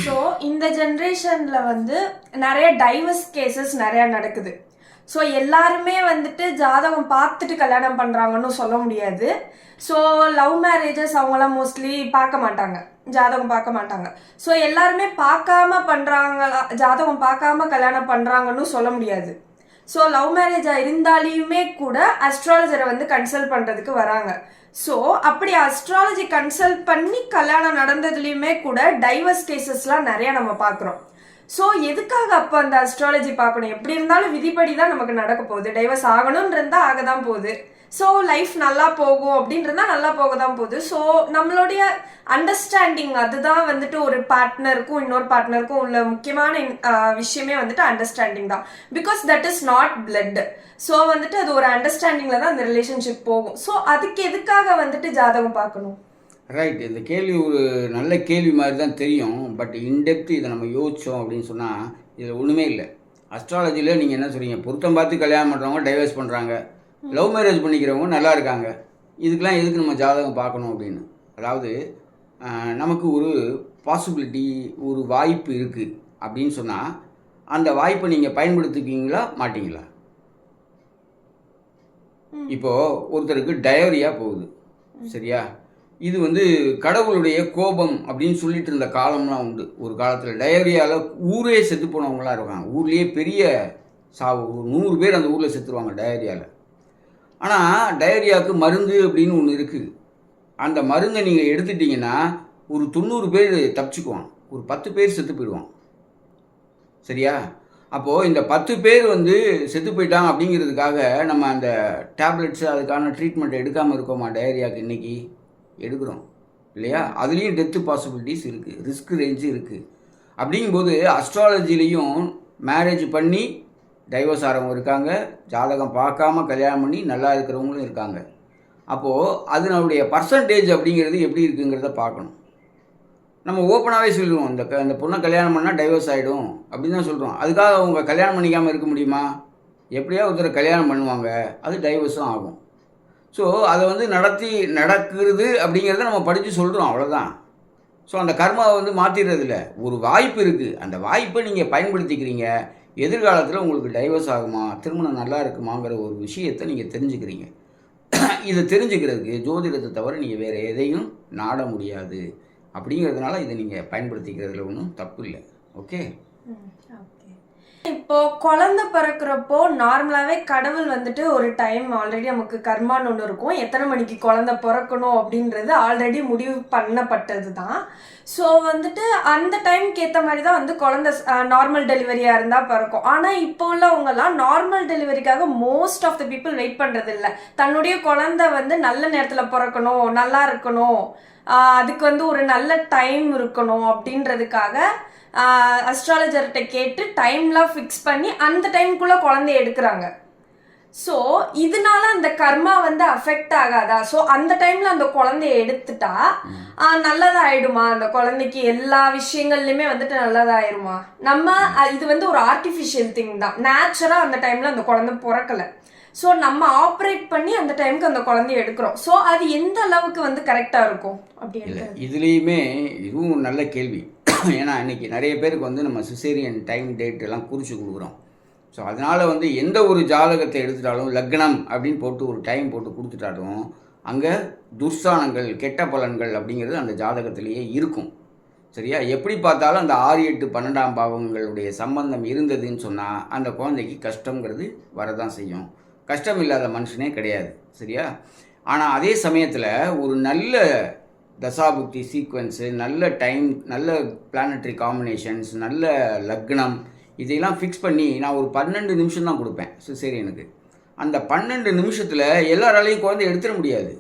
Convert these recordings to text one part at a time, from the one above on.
So இந்த ஜென்ரேஷனில் வந்து நிறைய டைவர்ஸ் கேசஸ் நிறையா நடக்குது. ஸோ எல்லாருமே வந்துட்டு ஜாதகம் பார்த்துட்டு கல்யாணம் பண்ணுறாங்கன்னு சொல்ல முடியாது. ஸோ லவ் மேரேஜஸ் அவங்களாம் மோஸ்ட்லி பார்க்க மாட்டாங்க, ஜாதகம் பார்க்க மாட்டாங்க. ஸோ எல்லாருமே பார்க்காம பண்ணுறாங்களா, ஜாதகம் பார்க்காம கல்யாணம் பண்ணுறாங்கன்னு சொல்ல முடியாது. ஸோ லவ் மேரேஜாக இருந்தாலையுமே கூட அஸ்ட்ராலஜரை வந்து கன்சல்ட் பண்ணுறதுக்கு வராங்க. ஸோ அப்படி அஸ்ட்ராலஜி கன்சல்ட் பண்ணி கல்யாணம் நடந்ததுலேயுமே கூட டைவர்ஸ் கேசஸ்லாம் நிறையா நம்ம பார்க்குறோம். ஸோ எதுக்காக அப்போ அந்த அஸ்ட்ராலஜி பார்க்கணும்? எப்படி இருந்தாலும் விதிப்படி தான் நமக்கு நடக்க போகுது. டைவர்ஸ் ஆகணும்னு இருந்தால் ஆக தான் போகுது. ஸோ லைஃப் நல்லா போகும் அப்படின்றதா நல்லா போக தான் போகுது. ஸோ நம்மளுடைய அண்டர்ஸ்டாண்டிங், அதுதான் வந்துட்டு ஒரு பார்ட்னருக்கும் இன்னொரு பார்ட்னருக்கும் உள்ள முக்கியமான விஷயமே வந்துட்டு அண்டர்ஸ்டாண்டிங் தான். Because that is not blood. So வந்துட்டு அது ஒரு அண்டர்ஸ்டாண்டிங்கில் தான் அந்த ரிலேஷன்ஷிப் போகும். ஸோ அதுக்கு எதுக்காக வந்துட்டு ஜாதகம் பார்க்கணும்? ரைட். இந்த கேள்வி ஒரு நல்ல கேள்வி மாதிரி தான் தெரியும். பட் இன்டெப்த் இதை நம்ம யோசித்தோம் அப்படின்னு சொன்னால் இதில் ஒன்றுமே இல்லை. அஸ்ட்ராலஜியில் நீங்கள் என்ன சொல்கிறீங்க, பொருத்தம் பார்த்து கல்யாணம் பண்ணுறவங்க டைவர்ஸ் பண்ணுறாங்க, லவ் மேரேஜ் பண்ணிக்கிறவங்க நல்லா இருக்காங்க, இதுக்கெலாம் எதுக்கு நம்ம ஜாதகம் பார்க்கணும் அப்படின்னு. அதாவது நமக்கு ஒரு பாசிபிலிட்டி, ஒரு வாய்ப்பு இருக்குது அப்படின்னு சொன்னால் அந்த வாய்ப்பை நீங்கள் பயன்படுத்திக்குவீங்களா மாட்டிங்களா? இப்போது ஒருத்தருக்கு டயோரியா போகுது, சரியா? இது வந்து கடவுளுடைய கோபம் அப்படின்னு சொல்லிட்டு இருந்த காலம்லாம் உண்டு. ஒரு காலத்தில் டயோரியாவில் ஊரே செத்து போனவங்களாம் இருக்காங்க. ஊர்லேயே பெரிய சாவு, 100 பேர் அந்த ஊரில் செத்துருவாங்க டயோரியாவில். ஆனால் டயோரியாவுக்கு மருந்து அப்படின்னு ஒன்று இருக்குது. அந்த மருந்தை நீங்கள் எடுத்துட்டிங்கன்னா ஒரு 90 பேர் தப்பிச்சுக்குவாங்க, ஒரு 10 பேர் செத்து போயிடுவாங்க, சரியா? அப்போது இந்த 10 பேர் வந்து செத்து போயிட்டாங்க அப்படிங்கிறதுக்காக நம்ம அந்த டேப்லெட்ஸு அதுக்கான ட்ரீட்மெண்ட் எடுக்காமல் இருக்கோமா? டயரியாவுக்கு இன்றைக்கி எடுக்கிறோம் இல்லையா? அதுலேயும் டெத்து பாசிபிலிட்டிஸ் இருக்குது, ரிஸ்க் ரேஞ்சு இருக்குது. அப்படிங்கும்போது அஸ்ட்ராலஜிலையும் மேரேஜ் பண்ணி டைவர்ஸ் ஆகிறவங்க இருக்காங்க, ஜாதகம் பார்க்காம கல்யாணம் பண்ணி நல்லா இருக்கிறவங்களும் இருக்காங்க. அப்போது அதனுடைய பர்சன்டேஜ் அப்படிங்கிறது எப்படி இருக்குங்கிறத பார்க்கணும். நம்ம ஓப்பனாகவே சொல்லுவோம், இந்த பொண்ணை கல்யாணம் பண்ணால் டைவர்ஸ் ஆகிடும் அப்படின்னு தான் சொல்கிறோம். அதுக்காக அவங்க கல்யாணம் பண்ணிக்காமல் இருக்க முடியுமா? எப்படியா ஒருத்தர் கல்யாணம் பண்ணுவாங்க, அது டைவர்ஸும் ஆகும். ஸோ அதை வந்து நடக்குது அப்படிங்கிறத நம்ம படித்து சொல்கிறோம், அவ்வளோதான். ஸோ அந்த கர்மாவை வந்து மாற்றிடுறதில்ல. ஒரு வாய்ப்பு இருக்குது, அந்த வாய்ப்பை நீங்கள் பயன்படுத்திக்கிறீங்க. எதிர்காலத்தில் உங்களுக்கு டைவர்ஸ் ஆகுமா, திருமணம் நல்லா இருக்குமாங்கிற ஒரு விஷயத்தை நீங்கள் தெரிஞ்சுக்கிறீங்க. இதை தெரிஞ்சுக்கிறதுக்கு ஜோதிடத்தை தவிர நீங்கள் வேறு எதையும் நாட முடியாது. அப்படிங்கிறதுனால இதை நீங்கள் பயன்படுத்திக்கிறதுல ஒன்றும் தப்பு இல்லை. ஓகே. இப்போ குழந்தை பிறக்கிறப்போ நார்மலாகவே கடவுள் வந்துட்டு ஒரு டைம் ஆல்ரெடி நமக்கு கர்மான்னு ஒன்று இருக்கும், எத்தனை மணிக்கு குழந்தை பிறக்கணும் அப்படின்றது ஆல்ரெடி முடிவு பண்ணப்பட்டது தான். ஸோ வந்துட்டு அந்த டைம்க்கு ஏற்ற மாதிரி தான் வந்து குழந்தை நார்மல் டெலிவரியாக இருந்தால் பிறக்கும். ஆனால் இப்போ உள்ளவங்கெல்லாம் நார்மல் டெலிவரிக்காக most of the people wait பண்ணுறது இல்லை. தன்னுடைய குழந்தை வந்து நல்ல நேரத்தில் பிறக்கணும், நல்லா இருக்கணும், அதுக்கு வந்து ஒரு நல்ல டைம் இருக்கணும் அப்படின்றதுக்காக அஸ்ட்ராலஜர்கிட்ட கேட்டு டைம்லாம் ஃபிக்ஸ் பண்ணி அந்த டைம்குள்ளே குழந்தைய எடுக்கிறாங்க. ஸோ இதனால அந்த கர்மா வந்து அஃபெக்ட் ஆகாதா? ஸோ அந்த டைமில் அந்த குழந்தைய எடுத்துட்டா நல்லதாயிடுமா? அந்த குழந்தைக்கு எல்லா விஷயங்கள்லையுமே வந்துட்டு நல்லதாயிருமா? நம்ம இது வந்து ஒரு ஆர்டிஃபிஷியல் திங் தான். நேச்சுரலாக அந்த டைமில் அந்த குழந்தை பிறக்கலை. ஸோ நம்ம ஆப்ரேட் பண்ணி அந்த டைமுக்கு அந்த குழந்தைய எடுக்கிறோம். ஸோ அது எந்த அளவுக்கு வந்து கரெக்டாக இருக்கும் அப்படின்னு இதுலேயுமே இதுவும் நல்ல கேள்வி. ஏன்னா இன்றைக்கி நிறைய பேருக்கு வந்து நம்ம சிசேரியன் டைம் டேட் எல்லாம் குறித்து கொடுக்குறோம். ஸோ அதனால் வந்து எந்த ஒரு ஜாதகத்தை எடுத்துட்டாலும் லக்னம் அப்படின்னு போட்டு ஒரு டைம் போட்டு கொடுத்துட்டாலும் அங்கே துர்ஸ்தானங்கள், கெட்ட பலன்கள் அப்படிங்கிறது அந்த ஜாதகத்திலேயே இருக்கும், சரியா? எப்படி பார்த்தாலும் அந்த 6, 8, 12ஆம் பாவங்களுடைய சம்பந்தம் இருந்ததுன்னு சொன்னால் அந்த குழந்தைக்கு கஷ்டங்கிறது வரதான் செய்யும். கஷ்டம் இல்லாத மனுஷனே கிடையாது, சரியா? ஆனால் அதே சமயத்தில் ஒரு நல்ல தசாபுக்தி சீக்வன்ஸு, நல்ல டைம், நல்ல பிளானட்ரி காம்பினேஷன்ஸ், நல்ல லக்னம், இதையெல்லாம் ஃபிக்ஸ் பண்ணி நான் ஒரு 12 நிமிஷம் தான் கொடுப்பேன் சிசேரியனுக்கு. அந்த 12 நிமிஷத்தில் எல்லாராலையும் குழந்தை எடுத்துட முடியாது.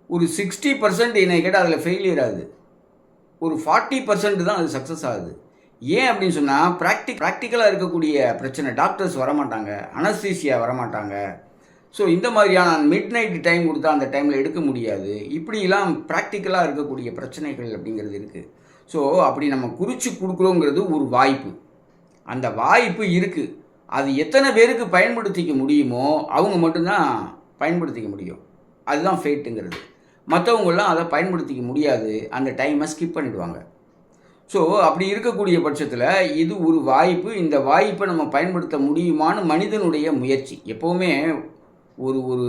ஒரு 60% என்னை கேட்டால் அதில் ஃபெயிலியர் ஆகுது. ஒரு 40% தான் அது சக்ஸஸ் ஆகுது. ஏன் அப்படின்னு சொன்னால் ப்ராக்டிக்கலாக இருக்கக்கூடிய பிரச்சனை. டாக்டர்ஸ் வரமாட்டாங்க, அனஸ்தீசியா வரமாட்டாங்க. ஸோ இந்த மாதிரியான மிட் நைட் டைம் கொடுத்தா அந்த டைமில் எடுக்க முடியாது. இப்படிலாம் ப்ராக்டிக்கலாக இருக்கக்கூடிய பிரச்சனைகள் அப்படிங்கிறது இருக்குது. ஸோ அப்படி நம்ம குறித்து கொடுக்குறோங்கிறது ஒரு வாய்ப்பு. அந்த வாய்ப்பு இருக்குது. அது எத்தனை பேருக்கு பயன்படுத்திக்க முடியுமோ அவங்க மட்டும்தான் பயன்படுத்திக்க முடியும். அதுதான் ஃபேட்டுங்கிறது. மற்றவங்களாம் அதை பயன்படுத்திக்க முடியாது, அந்த டைமை ஸ்கிப் பண்ணிவிடுவாங்க. ஸோ அப்படி இருக்கக்கூடிய பட்சத்தில் இது ஒரு வாய்ப்பு. இந்த வாய்ப்பை நம்ம பயன்படுத்த முடியுமான்னு மனிதனுடைய முயற்சி. எப்போவுமே ஒரு ஒரு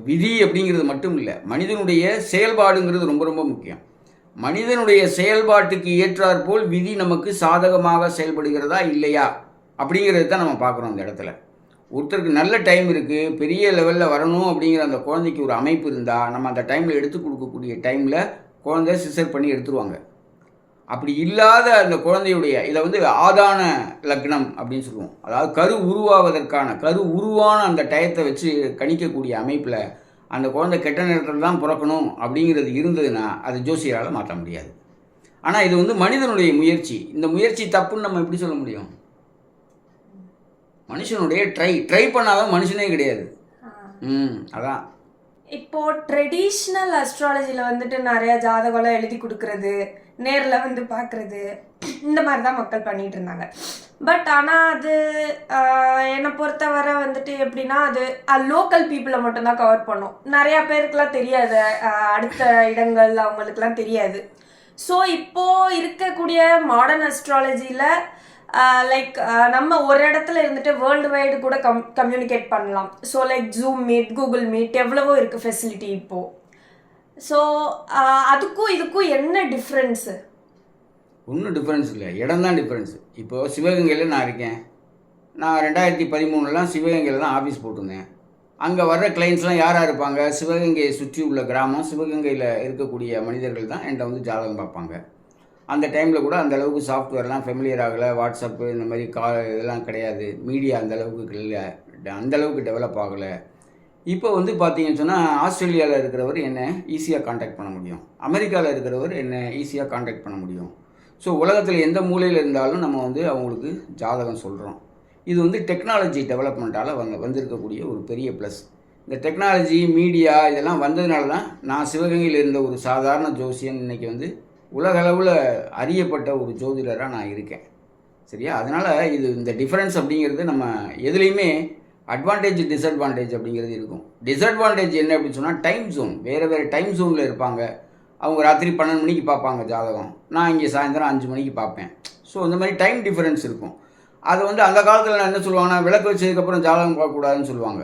விதி அப்படிங்கிறது மட்டும் இல்லை, மனிதனுடைய செயல்பாடுங்கிறது ரொம்ப ரொம்ப முக்கியம். மனிதனுடைய செயல்பாட்டுக்கு ஏற்றாற்போல் விதி நமக்கு சாதகமாக செயல்படுகிறதா இல்லையா அப்படிங்கிறது தான் நம்ம பார்க்குறோம் அந்த இடத்துல. ஒருத்தருக்கு நல்ல டைம் இருக்குது, பெரிய லெவலில் வரணும் அப்படிங்கிற அந்த குழந்தைக்கு ஒரு அமைப்பு இருந்தால் நம்ம அந்த டைமில் எடுத்து கொடுக்கக்கூடிய டைமில் குழந்தை சிசர் பண்ணி எடுத்துருவாங்க. அப்படி இல்லாத அந்த குழந்தையுடைய இதை வந்து ஆதான லக்னம் அப்படின்னு சொல்லுவோம். அதாவது கரு உருவாவதற்கான கரு உருவான அந்த டயத்தை வச்சு கணிக்கக்கூடிய அமைப்பில் அந்த குழந்தை கெட்ட நேரத்தில் தான் பிறக்கணும் அப்படிங்கிறது இருந்ததுன்னா அது ஜோசியரால் மாற்ற முடியாது. ஆனால் இது வந்து மனிதனுடைய முயற்சி. இந்த முயற்சி தப்புன்னு நம்ம எப்படி சொல்ல முடியும்? மனுஷனுடைய ட்ரை பண்ணாதான் மனுஷனே கிடையாது. அதான் இப்போ ட்ரெடிஷ்னல் அஸ்ட்ராலஜியில் வந்துட்டு நிறைய ஜாதகம்லாம் எழுதி கொடுக்கறது, நேரில் வந்து பார்க்குறது, இந்த மாதிரி தான் மக்கள் பண்ணிகிட்டு இருந்தாங்க. பட் ஆனால் அது என்னை பொறுத்தவரை வந்துட்டு எப்படின்னா அது லோக்கல் பீப்புளை மட்டும்தான் கவர் பண்ணும். நிறையா பேருக்குலாம் தெரியாது, அடுத்த இடங்கள் அவங்களுக்குலாம் தெரியாது. ஸோ இப்போது இருக்கக்கூடிய மாடர்ன் அஸ்ட்ராலஜியில் லைக் நம்ம ஒரு இடத்துல இருந்துட்டு வேர்ல்டு வைடு கூட கம்யூனிகேட் பண்ணலாம். So like zoom meet, Google meet, எவ்வளவோ இருக்குது ஃபெசிலிட்டி இப்போது. ஸோ அதுக்கும் இதுக்கும் என்ன டிஃப்ரென்ஸு? ஒன்றும் டிஃப்ரென்ஸ் இல்லை, இடம் தான் டிஃப்ரென்ஸு. இப்போது சிவகங்கையில் நான் இருக்கேன். நான் 2013 சிவகங்கையில் தான் ஆஃபீஸ் போட்டிருந்தேன். அங்கே வர்ற கிளைண்ட்ஸ்லாம் யாராக இருப்பாங்க? சிவகங்கையை சுற்றி உள்ள கிராமம், சிவகங்கையில் இருக்கக்கூடிய மனிதர்கள் தான் என்கிட்ட வந்து ஜாதகம் பார்ப்பாங்க. அந்த டைமில் கூட அந்தளவுக்கு சாஃப்ட்வேர்லாம் ஃபெமிலியர் ஆகலை, வாட்ஸ்அப்பு இந்த மாதிரி இதெல்லாம் கிடையாது, மீடியா அந்தளவுக்கு இல்லை, அந்தளவுக்கு டெவலப் ஆகலை. இப்போ வந்து பார்த்தீங்கன்னு சொன்னால் ஆஸ்திரேலியாவில் இருக்கிறவர் என்னை ஈஸியாக காண்டாக்ட் பண்ண முடியும், அமெரிக்காவில் இருக்கிறவர் என்னை ஈஸியாக காண்டாக்ட் பண்ண முடியும். ஸோ உலகத்தில் எந்த மூலையில் இருந்தாலும் நம்ம வந்து அவங்களுக்கு ஜாதகம் சொல்கிறோம். இது வந்து டெக்னாலஜி டெவலப்மெண்ட்டால் வந்திருக்கக்கூடிய ஒரு பெரிய ப்ளஸ். இந்த டெக்னாலஜி மீடியா இதெல்லாம் வந்ததுனால தான் நான் சிவகங்கையில் இருந்த ஒரு சாதாரண ஜோசியன் இன்றைக்கி வந்து உலகளவில் அறியப்பட்ட ஒரு ஜோதிடராக நான் இருக்கேன். சரியா? அதனால் இது இந்த டிஃப்ரென்ஸ் அப்படிங்கிறது நம்ம எதுலேயுமே அட்வான்டேஜ் டிஸ்அட்வான்டேஜ் அப்படிங்கிறது இருக்கும். டிஸ்அட்வான்டேஜ் என்ன அப்படின்னு சொன்னால் டைம் ஜோன், வேறு டைம் ஜோனில் இருப்பாங்க. அவங்க ராத்திரி 12 மணிக்கு பார்ப்பாங்க ஜாதகம், நான் இங்கே சாயந்தரம் 5 மணிக்கு பார்ப்பேன். ஸோ இந்த மாதிரி டைம் டிஃப்ரென்ஸ் இருக்கும். அது வந்து அந்த காலத்தில் நான் என்ன சொல்லுவாங்கன்னா, விளக்கு வச்சதுக்கப்புறம் ஜாதகம் பார்க்கக்கூடாதுன்னு சொல்லுவாங்க.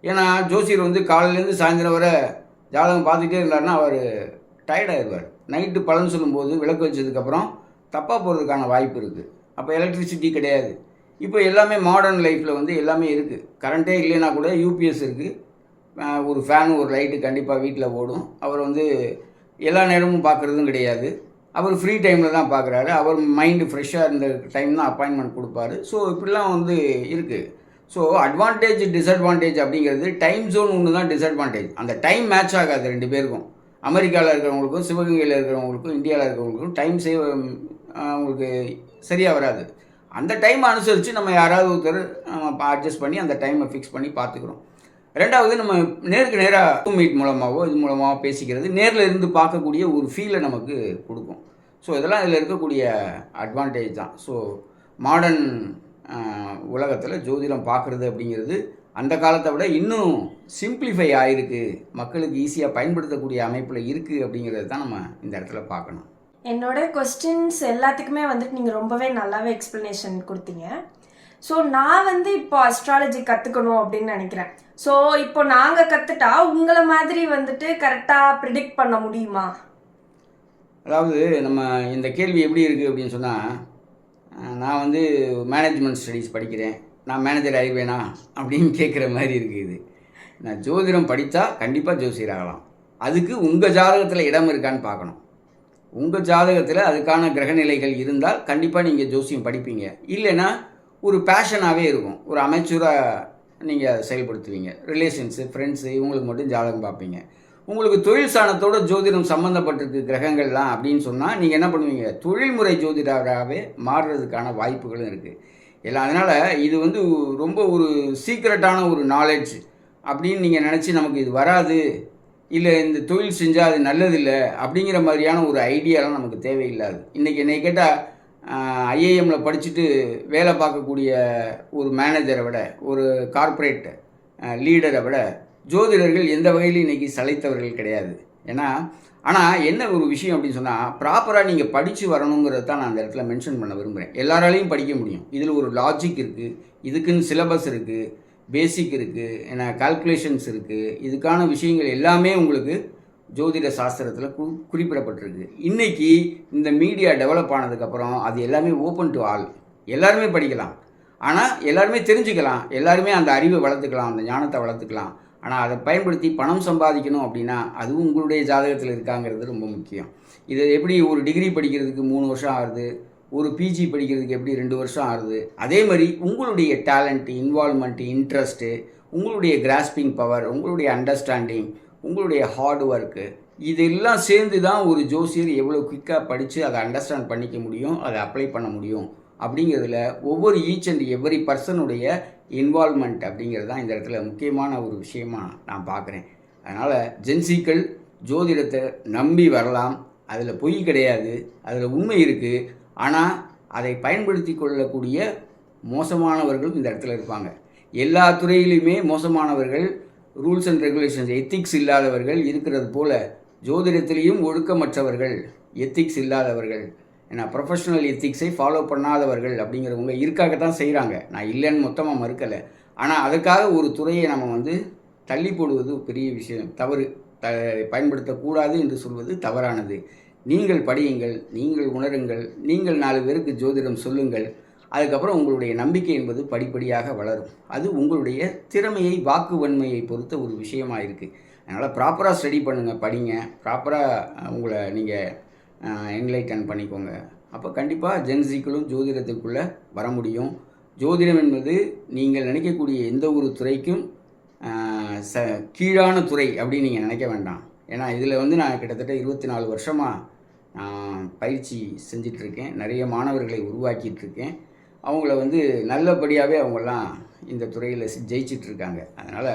ஏன்னா ஜோசியர் வந்து காலையிலேருந்து சாயந்தரம் வரை ஜாதகம் பார்த்துட்டே இருந்தாருன்னா அவர் டயர்டாகிடுவார். நைட்டு பலன் சொல்லும்போது விளக்கு வச்சதுக்கப்புறம் தப்பாக போகிறதுக்கான வாய்ப்பு இருக்குது. அப்போ எலக்ட்ரிசிட்டி கிடையாது. இப்போ எல்லாமே மாடர்ன் லைஃப்பில் வந்து எல்லாமே இருக்குது. கரண்ட்டே இல்லைன்னா கூட யூபிஎஸ் இருக்குது, ஒரு ஃபேனு ஒரு லைட்டு கண்டிப்பாக வீட்டில் ஓடும். அவர் வந்து எல்லா நேரமும் பார்க்குறதும் கிடையாது, அவர் ஃப்ரீ டைமில் தான் பார்க்குறாரு. அவர் மைண்டு ஃப்ரெஷ்ஷாக இருந்த டைம் தான் அப்பாயின்மெண்ட் கொடுப்பாரு. ஸோ இப்படிலாம் வந்து இருக்குது. ஸோ அட்வான்டேஜ் டிஸ்அட்வான்டேஜ் அப்படிங்கிறது டைம் ஜோன் ஒன்று தான் டிஸ்அட்வான்டேஜ். அந்த டைம் மேட்ச் ஆகாது ரெண்டு பேருக்கும். அமெரிக்காவில் இருக்கிறவங்களுக்கும் சிவகங்கையில் இருக்கிறவங்களுக்கும் இந்தியாவில் இருக்கிறவங்களுக்கும் டைம் அவங்களுக்கு சரியாக வராது. அந்த டைமை அனுசரித்து நம்ம யாராவது ஒருத்தர் அட்ஜஸ்ட் பண்ணி அந்த டைமை ஃபிக்ஸ் பண்ணி பார்த்துக்கிறோம். ரெண்டாவது, நம்ம நேருக்கு நேராக மீட் மூலமாகவோ இது மூலமாக பேசிக்கிறது நேரில் இருந்து பார்க்கக்கூடிய ஒரு ஃபீலை நமக்கு கொடுக்கும். ஸோ இதெல்லாம் இதில் இருக்கக்கூடிய அட்வான்டேஜ் தான். ஸோ மாடர்ன் உலகத்தில் ஜோதிடம் பார்க்குறது அப்படிங்கிறது அந்த காலத்தை விட இன்னும் சிம்பிளிஃபை ஆகிருக்கு, மக்களுக்கு ஈஸியாக பயன்படுத்தக்கூடிய அமைப்பில் இருக்குது அப்படிங்கிறது தான் நம்ம இந்த இடத்துல பார்க்கணும். என்னோட கொஸ்டின்ஸ் எல்லாத்துக்குமே வந்துட்டு நீங்கள் ரொம்பவே நல்லாவே எக்ஸ்ப்ளனேஷன் கொடுத்தீங்க. ஸோ நான் வந்து இப்போ அஸ்ட்ராலஜி கற்றுக்கணும் அப்படின்னு நினைக்கிறேன். ஸோ இப்போ நாங்கள் கற்றுட்டா உங்களை மாதிரி வந்துட்டு கரெக்டாக ப்ரிடிக்ட் பண்ண முடியுமா? அதாவது நம்ம இந்த கேள்வி எப்படி இருக்குது அப்படின்னு சொன்னால், நான் வந்து மேனேஜ்மெண்ட் ஸ்டடீஸ் படிக்கிறேன், நான் மேனேஜர் ஆகிடுவேனா அப்படின்னு கேட்குற மாதிரி இருக்குது. நான் ஜோதிடம் படித்தா கண்டிப்பாக ஜோசியர் ஆகலாம். அதுக்கு உங்கள் ஜாதகத்தில் இடம் இருக்கான்னு பார்க்கணும். உங்கள் ஜாதகத்தில் அதுக்கான கிரகநிலைகள் இருந்தால் கண்டிப்பாக நீங்கள் ஜோசியம் படிப்பீங்க. இல்லைன்னா ஒரு பேஷனாகவே இருக்கும், ஒரு அமைச்சராக நீங்கள் செயல்படுத்துவீங்க. ரிலேஷன்ஸு, ஃப்ரெண்ட்ஸு இவங்களுக்கு மட்டும் ஜாதகம் பார்ப்பீங்க. உங்களுக்கு தொழில் சாணத்தோட ஜோதிடம் சம்மந்தப்பட்டிருக்கு கிரகங்கள்லாம் அப்படின்னு சொன்னால் நீங்கள் என்ன பண்ணுவீங்க, தொழில்முறை ஜோதிடராகவே மாறுறதுக்கான வாய்ப்புகளும் இருக்குது எல்லாம். அதனால் இது வந்து ரொம்ப ஒரு சீக்ரெட்டான ஒரு நாலேஜ் அப்படின்னு நீங்கள் நினச்சி நமக்கு இது வராது, இல்லை இந்த தொழில் செஞ்சால் அது நல்லதில்லை அப்படிங்கிற மாதிரியான ஒரு ஐடியாலாம் நமக்கு தேவையில்லாது. இன்றைக்கி என்னை கேட்டால் ஐஏஎம்மில் படிச்சுட்டு வேலை பார்க்கக்கூடிய ஒரு மேனேஜரை விட, ஒரு கார்ப்பரேட் லீடரை விட ஜோதிடர்கள் எந்த வகையிலும் இன்றைக்கி சளைத்தவர்கள் கிடையாது. ஏன்னா ஆனால் என்ன ஒரு விஷயம் அப்படின்னு சொன்னால் ப்ராப்பராக நீங்கள் படித்து வரணுங்கிறத தான் நான் அந்த இடத்துல மென்ஷன் பண்ண விரும்புகிறேன். எல்லாராலையும் படிக்க முடியும். இதில் ஒரு லாஜிக் இருக்குது, இதுக்குன்னு சிலபஸ் இருக்குது, பேசிக் இருக்குது, ஏன்னா கால்குலேஷன்ஸ் இருக்குது. இதுக்கான விஷயங்கள் எல்லாமே உங்களுக்கு ஜோதிட சாஸ்திரத்தில் குறிப்பிடப்பட்டிருக்கு. இன்றைக்கி இந்த மீடியா டெவலப் ஆனதுக்கப்புறம் அது எல்லாமே ஓப்பன் டு ஆல், எல்லாருமே படிக்கலாம். ஆனால் எல்லாருமே தெரிஞ்சுக்கலாம், எல்லாருமே அந்த அறிவை வளர்த்துக்கலாம், அந்த ஞானத்தை வளர்த்துக்கலாம். ஆனால் அதை பயன்படுத்தி பணம் சம்பாதிக்கணும் அப்படின்னா அதுவும் உங்களுடைய ஜாதகத்தில் இருக்காங்கிறது ரொம்ப முக்கியம். இது எப்படி ஒரு டிகிரி படிக்கிறதுக்கு 3 வருஷம் ஆகுது, ஒரு பிஜி படிக்கிறதுக்கு எப்படி 2 வருஷம் ஆகுது, அதே மாதிரி உங்களுடைய டேலண்ட், இன்வால்மெண்ட்டு, இன்ட்ரெஸ்ட்டு, உங்களுடைய கிராஸ்பிங் பவர், உங்களுடைய அண்டர்ஸ்டாண்டிங், உங்களுடைய ஹார்ட் ஒர்க்கு, இதெல்லாம் சேர்ந்து தான் ஒரு ஜோசியர் எவ்வளோ குயிக்காக படித்து அதை அண்டர்ஸ்டாண்ட் பண்ணிக்க முடியும், அதை அப்ளை பண்ண முடியும் அப்படிங்கிறதுல ஒவ்வொரு ஈச் அண்ட் எவ்வரி பர்சனுடைய இன்வால்மெண்ட் அப்படிங்கிறது தான் இந்த இடத்துல முக்கியமான ஒரு விஷயமாக நான் பார்க்குறேன். அதனால் ஜென்சிக்கள் ஜோதிடத்தை நம்பி வரலாம், அதில் பொய் கிடையாது, அதில் உண்மை இருக்குது. ஆனால் அதை பயன்படுத்தி கொள்ளக்கூடிய மோசமானவர்களும் இந்த இடத்துல இருப்பாங்க. எல்லா துறையிலையுமே மோசமானவர்கள், ரூல்ஸ் அண்ட் ரெகுலேஷன்ஸ், எத்திக்ஸ் இல்லாதவர்கள் இருக்கிறது போல் ஜோதிடத்திலையும் ஒழுக்கமற்றவர்கள், எத்திக்ஸ் இல்லாதவர்கள், ஏன்னா ப்ரொஃபஷனல் எத்திக்ஸை ஃபாலோ பண்ணாதவர்கள் அப்படிங்கிறவங்க இருக்காகத்தான் செய்கிறாங்க. நான் இல்லைன்னு மொத்தமாக மறுக்கலை. ஆனால் அதுக்காக ஒரு துறையை நம்ம தள்ளி போடுவது பெரிய விஷயம், தவறு. பயன்படுத்தக்கூடாது என்று சொல்வது தவறானது. நீங்கள் படியுங்கள், நீங்கள் உணருங்கள், நீங்கள் 4 பேருக்கு ஜோதிடம் சொல்லுங்கள். அதுக்கப்புறம் உங்களுடைய நம்பிக்கை என்பது படிப்படியாக வளரும். அது உங்களுடைய திறமையை, வாக்கு வன்மையை பொறுத்த ஒரு விஷயமாக இருக்குது. அதனால் ப்ராப்பராக ஸ்டடி பண்ணுங்கள், படிங்க, ப்ராப்பராக உங்களை நீங்கள் என்லைட்டன் பண்ணிக்கோங்க. அப்போ கண்டிப்பாக ஜென்சிக்களும் ஜோதிடத்துக்குள்ளே வர முடியும். ஜோதிடம் என்பது நீங்கள் நினைக்கக்கூடிய எந்த ஒரு துறைக்கும் கீழான துறை அப்படின்னு நீங்கள் நினைக்க வேண்டாம். ஏன்னா இதில் நான் கிட்டத்தட்ட 24 வருஷமாக பயிற்சி செஞ்சிட்ருக்கேன், நிறைய மாணவர்களை உருவாக்கிட்டுருக்கேன். அவங்கள நல்லபடியாகவே அவங்கெல்லாம் இந்த துறையில் ஜெயிச்சிட்ருக்காங்க. அதனால்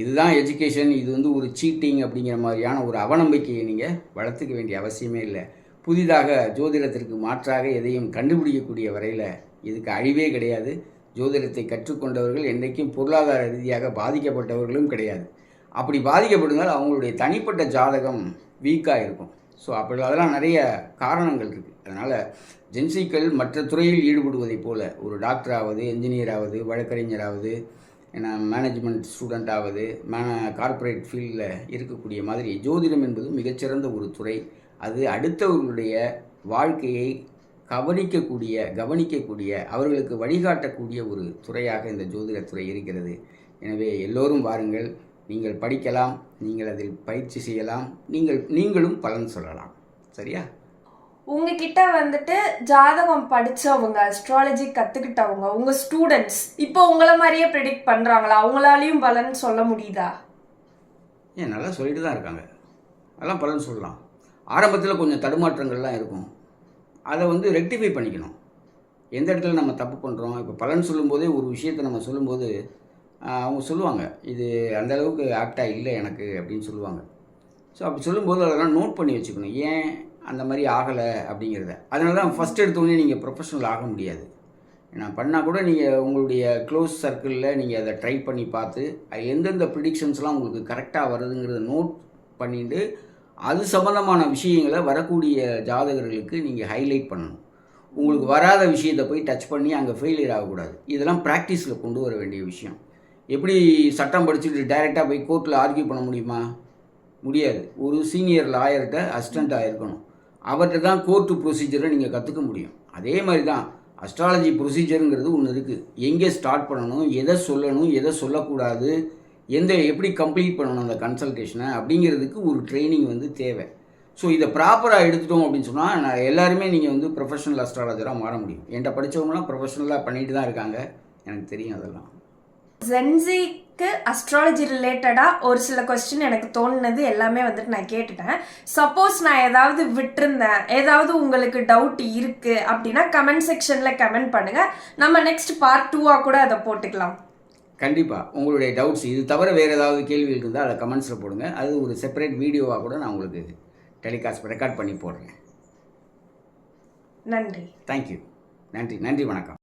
இதுதான் எஜுகேஷன், இது ஒரு சீட்டிங் அப்படிங்கிற மாதிரியான ஒரு அவநம்பிக்கையை நீங்கள் வளர்த்துக்க வேண்டிய அவசியமே இல்லை. புதிதாக ஜோதிடத்திற்கு மாற்றாக எதையும் கண்டுபிடிக்கக்கூடிய வரையில் இதுக்கு அழிவே கிடையாது. ஜோதிடத்தை கற்றுக்கொண்டவர்கள் என்றைக்கும் பொருளாதார ரீதியாக பாதிக்கப்பட்டவர்களும் கிடையாது. அப்படி பாதிக்கப்பட்டிருந்தால் அவங்களுடைய தனிப்பட்ட ஜாதகம் வீக்காக இருக்கும். ஸோ அப்படி அதெல்லாம் நிறைய காரணங்கள் இருக்குது. அதனால் ஜென்சிக்கள் மற்ற துறையில் ஈடுபடுவதைப் போல் ஒரு டாக்டராவது, என்ஜினியராவது, வழக்கறிஞராவது, ஏன்னா மேனேஜ்மெண்ட் ஸ்டூடெண்ட்டாவது, கார்ப்பரேட் ஃபீல்டில் இருக்கக்கூடிய மாதிரி ஜோதிடம் என்பது மிகச்சிறந்த ஒரு துறை. அது அடுத்தவர்களுடைய வாழ்க்கையை கவனிக்கக்கூடிய அவர்களுக்கு வழிகாட்டக்கூடிய ஒரு துறையாக இந்த ஜோதிடத்துறை இருக்கிறது. எனவே எல்லோரும் வாருங்கள், நீங்கள் படிக்கலாம், நீங்கள் அதில் பயிற்சி செய்யலாம், நீங்களும் பலன் சொல்லலாம். சரியா? உங்ககிட்ட ஜாதகம் படித்தவங்க, அஸ்ட்ராலஜி கற்றுக்கிட்டவங்க, உங்கள் ஸ்டூடெண்ட்ஸ் இப்போ உங்களை மாதிரியே ப்ரெடிக்ட் பண்ணுறாங்களா? அவங்களாலையும் பலன் சொல்ல முடியுதா? நல்லா சொல்லிட்டு தான் இருக்காங்க, அதெல்லாம் பலன் சொல்லலாம். ஆரம்பத்தில் கொஞ்சம் தடுமாற்றங்கள்லாம் இருக்கும், அதை ரெக்டிஃபை பண்ணிக்கணும். எந்த இடத்துல நம்ம தப்பு பண்ணுறோம், இப்போ பலன் சொல்லும்போதே ஒரு விஷயத்தை நம்ம சொல்லும்போது அவங்க சொல்லுவாங்க, இது அந்தளவுக்கு ஆப்டாக இல்லை எனக்கு அப்படின்னு சொல்லுவாங்க. ஸோ அப்படி சொல்லும்போது அதெல்லாம் நோட் பண்ணி வச்சுக்கணும், ஏன் அந்த மாதிரி ஆகலை அப்படிங்கிறத. அதனால தான் ஃபஸ்ட் எடுத்தோடனே நீங்கள் ப்ரொஃபஷனல் ஆக முடியாது. நான் பண்ணால் கூட நீங்கள் உங்களுடைய க்ளோஸ் சர்க்கிளில் நீங்கள் அதை ட்ரை பண்ணி பார்த்து எந்தெந்த ப்ரிடிக்ஷன்ஸ்லாம் உங்களுக்கு கரெக்டாக வருதுங்கிறத நோட் பண்ணிட்டு அது சம்மந்தமான விஷயங்களை வரக்கூடிய ஜாதகர்களுக்கு நீங்கள் ஹைலைட் பண்ணணும். உங்களுக்கு வராத விஷயத்தை போய் டச் பண்ணி அங்கே ஃபெயிலியர் ஆகக்கூடாது. இதெல்லாம் ப்ராக்டிஸில் கொண்டு வர வேண்டிய விஷயம். எப்படி சட்டம் படிச்சுட்டு டைரெக்டாக போய் கோர்ட்டில் ஆர்கியூ பண்ண முடியுமா? முடியாது. ஒரு சீனியர் லாயர்கிட்ட அசிஸ்டண்ட்டாக இருக்கணும், அவர்கிட்ட தான் கோர்ட்டு ப்ரொசீஜரை நீங்கள் கற்றுக்க முடியும். அதே மாதிரி தான் அஸ்ட்ராலஜி ப்ரொசீஜருங்கிறது ஒன்று இருக்குது. எங்கே ஸ்டார்ட் பண்ணணும், எதை சொல்லணும், எதை சொல்லக்கூடாது, எப்படி கம்ப்ளீட் பண்ணணும் அந்த கன்சல்டேஷனை அப்படிங்கிறதுக்கு ஒரு ட்ரைனிங் தேவை. ஸோ இதை ப்ராப்பராக எடுத்துட்டோம் அப்படின்னு சொன்னால் நான் எல்லாருமே நீங்கள் ப்ரொஃபஷனல் அஸ்ட்ராலஜராக மாற முடியும். என்கிட்ட படித்தவங்களாம் ப்ரொஃபஷனலாக பண்ணிட்டு தான் இருக்காங்க, எனக்கு தெரியும். அதெல்லாம் ஜென்சிக்கு அஸ்ட்ராலஜி ரிலேட்டடாக ஒரு சில கொஸ்டின் எனக்கு தோணுனது எல்லாமே நான் கேட்டுட்டேன். சப்போஸ் நான் ஏதாவது விட்டுருந்தேன், ஏதாவது உங்களுக்கு டவுட் இருக்குது அப்படின்னா கமெண்ட் செக்ஷனில் கமெண்ட் பண்ணுங்கள். நம்ம நெக்ஸ்ட் பார்ட் 2 கூட அதை போட்டுக்கலாம். கண்டிப்பாக உங்களுடைய டவுட்ஸ் இது தவிர வேறு ஏதாவது கேள்விகள் இருந்தால் அதை கமெண்ட்ஸில் போடுங்க. அது ஒரு செப்பரேட் வீடியோவாக கூட நான் உங்களுக்கு டெலிகாஸ்ட் ரெக்கார்ட் பண்ணி போடுறேன். நன்றி. தேங்க்யூ. நன்றி. வணக்கம்.